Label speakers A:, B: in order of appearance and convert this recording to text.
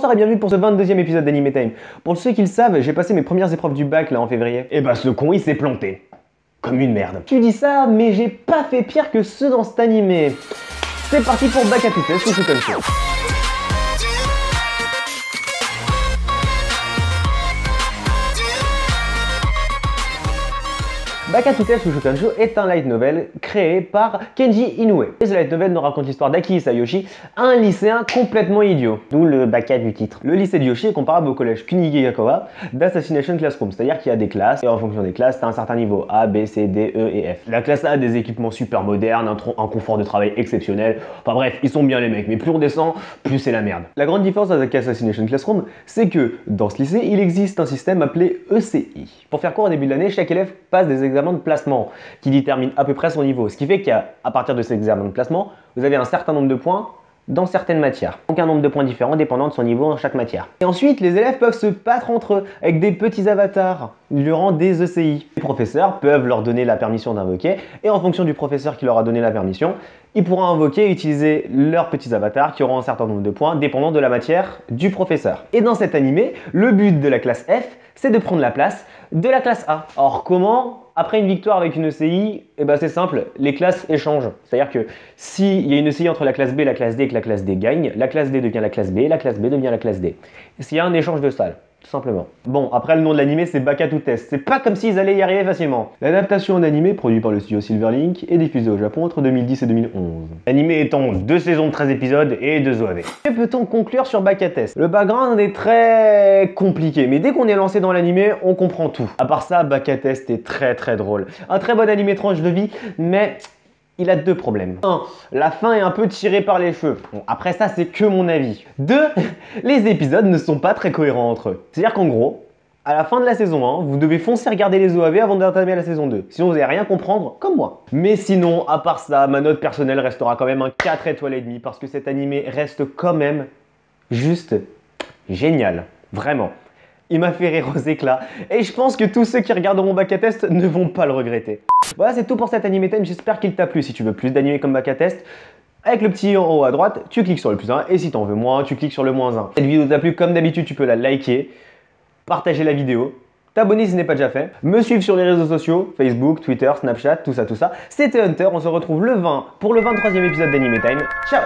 A: Bonsoir et bienvenue pour ce 22e épisode d'Anime Time. Pour ceux qui le savent, j'ai passé mes premières épreuves du bac là en février. Et bah ce con il s'est planté. Comme une merde. Tu dis ça, mais j'ai pas fait pire que ceux dans cet animé. C'est parti pour Bac à Tutelle sous Shouton Show. Bac à Tutelle sous Shouton Show est un light novel créé par Kenji Inoue. Et ce light novel nous raconte l'histoire d'Aki Isayoshi, un lycéen complètement idiot. D'où le baka du titre. Le lycée de Yoshi est comparable au collège Kunigagawa d'Assassination Classroom, c'est-à-dire qu'il y a des classes, et en fonction des classes, tu as un certain niveau A, B, C, D, E et F. La classe A a des équipements super modernes, un confort de travail exceptionnel, enfin bref, ils sont bien les mecs, mais plus on descend, plus c'est la merde. La grande différence avec Assassination Classroom, c'est que dans ce lycée, il existe un système appelé ECI. Pour faire court, au début de l'année, chaque élève passe des examens de placement qui détermine à peu près son niveau. Ce qui fait qu'à partir de ces examens de placement, vous avez un certain nombre de points dans certaines matières. Donc un nombre de points différents dépendant de son niveau en chaque matière. Et ensuite, les élèves peuvent se battre entre eux avec des petits avatars durant des ECI. Les professeurs peuvent leur donner la permission d'invoquer et en fonction du professeur qui leur a donné la permission, ils pourront invoquer et utiliser leurs petits avatars qui auront un certain nombre de points dépendant de la matière du professeur. Et dans cet animé, le but de la classe F, c'est de prendre la place de la classe A. Or comment? Après une victoire avec une ECI, eh ben c'est simple, les classes échangent. C'est-à-dire que s'il y a une ECI entre la classe B et la classe D et que la classe D gagne, la classe D devient la classe B et la classe B devient la classe D. S'il y a un échange de salles, tout simplement. Bon, après le nom de l'animé c'est Bac à Tutelle. C'est pas comme s'ils allaient y arriver facilement. L'adaptation en animé, produit par le studio Silverlink, est diffusée au Japon entre 2010 et 2011. L'animé étant 2 saisons de 13 épisodes et 2 OAV. Que peut-on conclure sur Bac à Test? Le background est très compliqué, mais dès qu'on est lancé dans l'animé, on comprend tout. À part ça, Bac à Test est très drôle. Un très bon animé tranche de vie, mais il a 2 problèmes. 1. La fin est un peu tirée par les cheveux. Bon, après ça, c'est que mon avis. 2. Les épisodes ne sont pas très cohérents entre eux. C'est-à-dire qu'en gros, à la fin de la saison 1, vous devez foncer regarder les OAV avant d'entamer la saison 2. Sinon, vous n'allez rien comprendre, comme moi. Mais sinon, à part ça, ma note personnelle restera quand même un 4 étoiles et demi parce que cet animé reste quand même juste génial. Vraiment. Il m'a fait rire aux éclats et je pense que tous ceux qui regarderont Bac à Test ne vont pas le regretter. Voilà, c'est tout pour cet Anime Time, j'espère qu'il t'a plu. Si tu veux plus d'animés comme Bac à Test, avec le petit en haut à droite, tu cliques sur le plus 1 et si t'en veux moins, tu cliques sur le moins 1. Cette vidéo t'a plu, comme d'habitude, tu peux la liker, partager la vidéo, t'abonner si ce n'est pas déjà fait, me suivre sur les réseaux sociaux, Facebook, Twitter, Snapchat, tout ça. C'était Hunter, on se retrouve le 20 pour le 23e épisode d'Anime Time. Ciao!